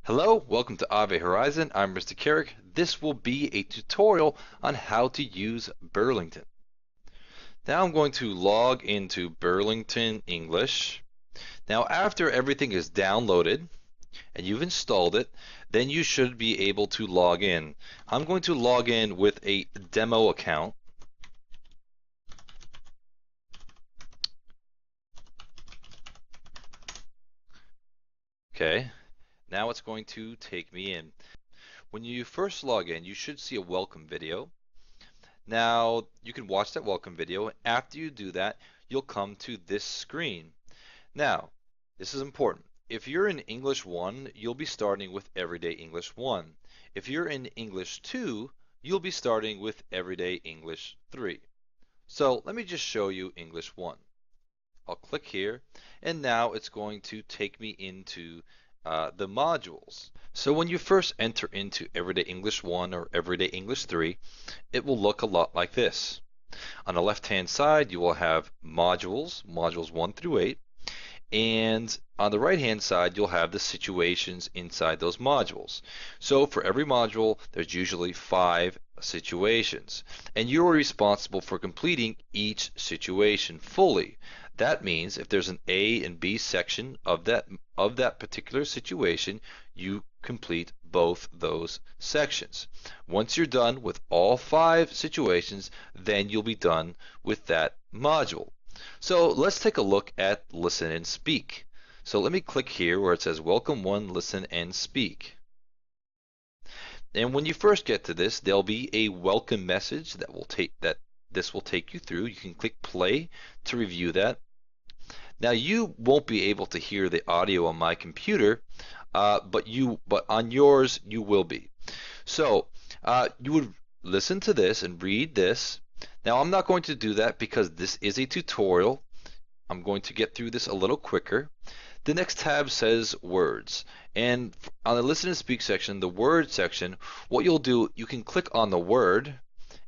Hello, welcome to Ave Horizon. I'm Mr. Carrick. This will be a tutorial on how to use Burlington. Now I'm going to log into Burlington English. Now after everything is downloaded and you've installed it, then you should be able to log in. I'm going to log in with a demo account. Okay, now it's going to take me in. When you first log in, you should see a welcome video. Now, you can watch that welcome video. After you do that, you'll come to this screen. Now, this is important. If you're in English 1, you'll be starting with Everyday English 1. If you're in English 2, you'll be starting with Everyday English 3. So let me just show you English 1. I'll click here, and now it's going to take me into the modules. So when you first enter into Everyday English 1 or Everyday English 3, it will look a lot like this. On the left-hand side, you will have modules 1 through 8, and on the right-hand side, you'll have the situations inside those modules. So for every module, there's usually 5 situations, and you're responsible for completing each situation fully. That means if there's an A and B section of that particular situation, you complete both those sections. Once you're done with all 5 situations, then you'll be done with that module. So let's take a look at Listen and Speak. So let me click here where it says Welcome 1, Listen and Speak. And when you first get to this, there'll be a welcome message that this will take you through. You can click play to review that. Now you won't be able to hear the audio on my computer, but on yours you will be. So you would listen to this and read this. Now I'm not going to do that because this is a tutorial. I'm going to get through this a little quicker. The next tab says words, and on the listen and speak section, the word section, what you'll do, you can click on the word,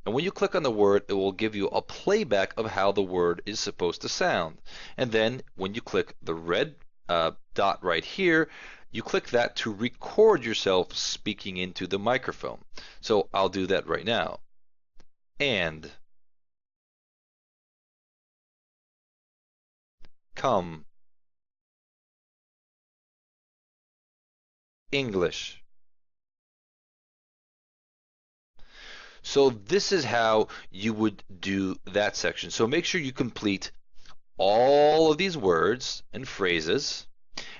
and when you click on the word, it will give you a playback of how the word is supposed to sound. And then when you click the red dot right here, you click that to record yourself speaking into the microphone. So I'll do that right now. And come English. So this is how you would do that section. So make sure you complete all of these words and phrases,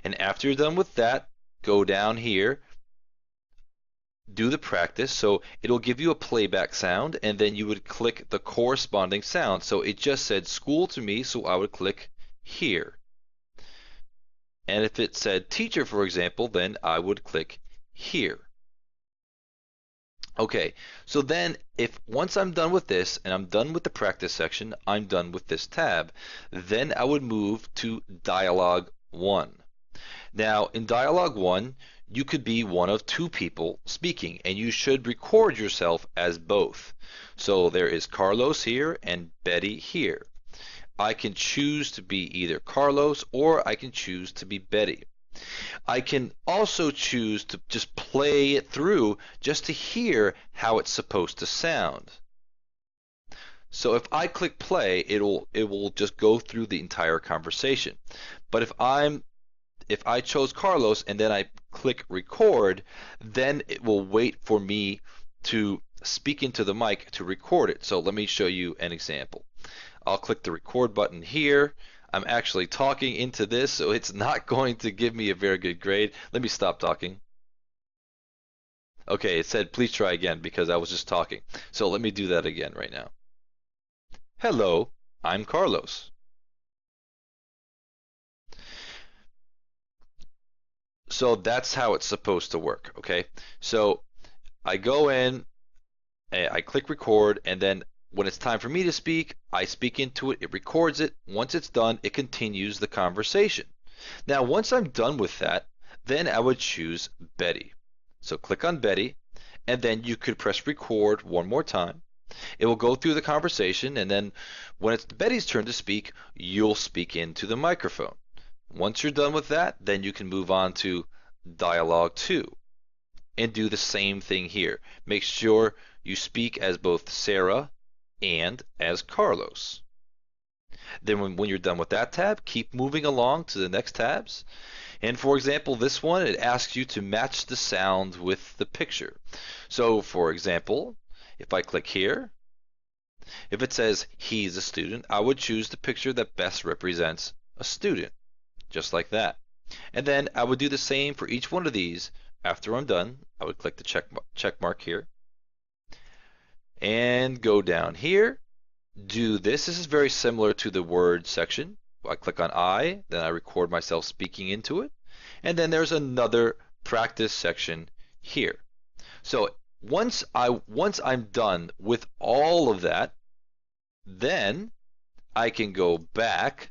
and after you're done with that, go down here, do the practice. So it'll give you a playback sound, and then you would click the corresponding sound. So it just said school to me, so I would click here. And if it said teacher, for example, then I would click here. Okay, so then once I'm done with this and I'm done with the practice section, I'm done with this tab, then I would move to dialogue 1. Now in dialogue 1, you could be one of 2 people speaking, and you should record yourself as both. So there is Carlos here and Betty here. I can choose to be either Carlos or I can choose to be Betty. I can also choose to just play it through just to hear how it's supposed to sound. So if I click play, it will just go through the entire conversation. But if I chose Carlos and then I click record, then it will wait for me to speak into the mic to record it. So let me show you an example. I'll click the record button here. I'm actually talking into this, so it's not going to give me a very good grade. Let me stop talking. Okay, it said please try again because I was just talking. So let me do that again right now. Hello, I'm Carlos. So that's how it's supposed to work, okay? So I go in, I click record, and then when it's time for me to speak, I speak into it, it records it. Once it's done, it continues the conversation. Now, once I'm done with that, then I would choose Betty. So click on Betty, and then you could press record one more time. It will go through the conversation, and then when it's Betty's turn to speak, you'll speak into the microphone. Once you're done with that, then you can move on to Dialogue 2 and do the same thing here. Make sure you speak as both Sarah and as Carlos. Then when you're done with that tab, keep moving along to the next tabs. And for example, this one, it asks you to match the sound with the picture. So for example, if I click here, if it says he's a student, I would choose the picture that best represents a student, just like that. And then I would do the same for each one of these. After I'm done, I would click the check mark here and go down here. Do this. This is very similar to the word section. I click on I, then I record myself speaking into it. And then there's another practice section here. So once I'm done with all of that, then I can go back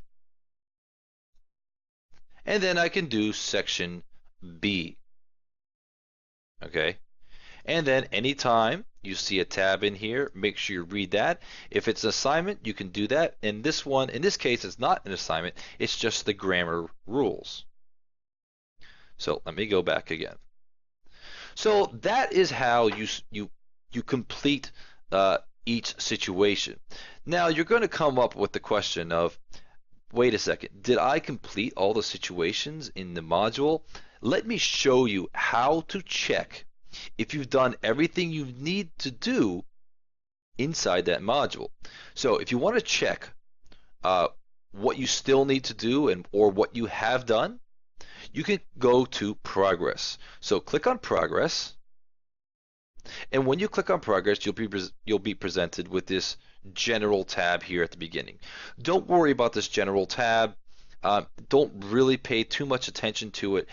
and then I can do section B. Okay? And then anytime you see a tab in here, make sure you read that. If it's an assignment, you can do that. In this one, in this case, it's not an assignment, it's just the grammar rules. So let me go back again. So that is how you complete each situation. Now you're going to come up with the question of, wait a second, did I complete all the situations in the module? Let me show you how to check if you've done everything you need to do inside that module. So if you want to check what you still need to do or what you have done, you can go to progress. So click on progress, and when you click on progress, you'll be presented with this general tab here at the beginning. Don't worry about this general tab. Don't really pay too much attention to it.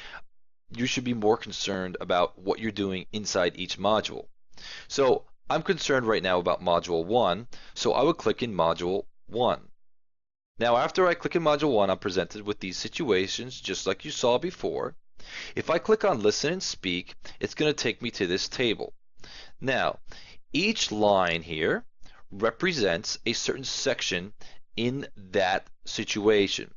You should be more concerned about what you're doing inside each module. So I'm concerned right now about module 1, so I would click in module 1. Now after I click in module 1, I'm presented with these situations just like you saw before. If I click on listen and speak, it's going to take me to this table. Now each line here represents a certain section in that situation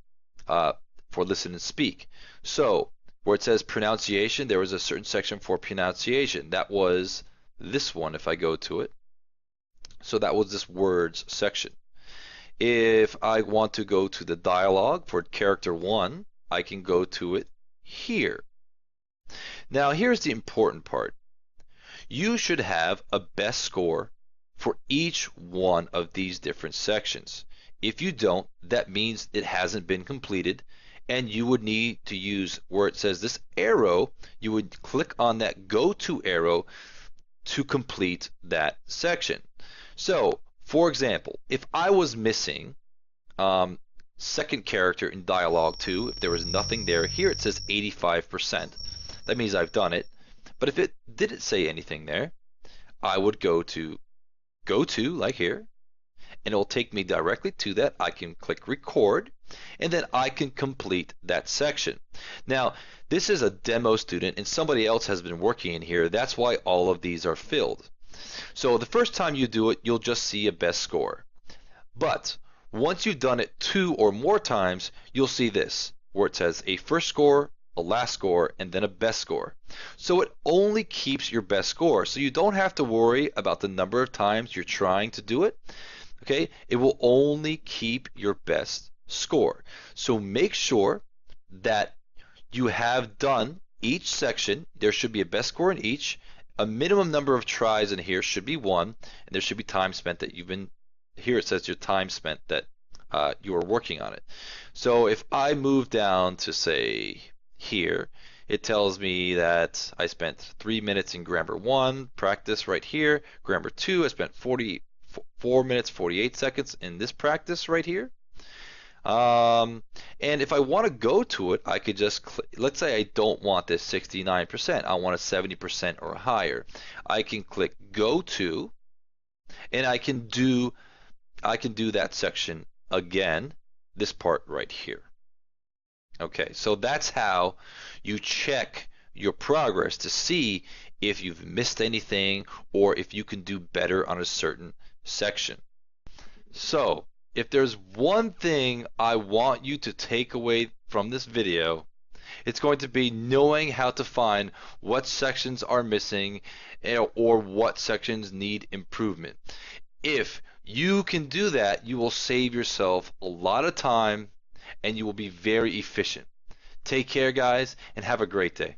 for listen and speak. So where it says pronunciation, there was a certain section for pronunciation. That was this one if I go to it. So that was this words section. If I want to go to the dialogue for character 1, I can go to it here. Now here's the important part. You should have a best score for each one of these different sections. If you don't, that means it hasn't been completed, and you would need to use where it says this arrow, you would click on that go to arrow to complete that section. So for example, if I was missing second character in dialogue 2, if there was nothing there, here it says 85%. That means I've done it. But if it didn't say anything there, I would go to like here, and it will take me directly to that. I can click record, and then I can complete that section. Now this is a demo student and somebody else has been working in here. That's why all of these are filled. So the first time you do it, you'll just see a best score. But once you've done it 2 or more times, you'll see this where it says a first score, a last score, and then a best score. So it only keeps your best score. So you don't have to worry about the number of times you're trying to do it. Okay, it will only keep your best score. So make sure that you have done each section. There should be a best score in each. A minimum number of tries in here should be 1, and there should be time spent that you've been, here it says your time spent that you are working on it. So if I move down to say here, it tells me that I spent 3 minutes in grammar 1 practice right here. Grammar 2, I spent 4 minutes 48 seconds in this practice right here. And if I want to go to it, I could just click. Let's say I don't want this 69%, I want a 70% or higher. I can click go to, and I can do that section again, this part right here. Okay, so that's how you check your progress to see if you've missed anything or if you can do better on a certain section. So if there's one thing I want you to take away from this video, It's going to be knowing how to find what sections are missing or what sections need improvement. If you can do that, you will save yourself a lot of time and you will be very efficient. Take care, guys, and have a great day.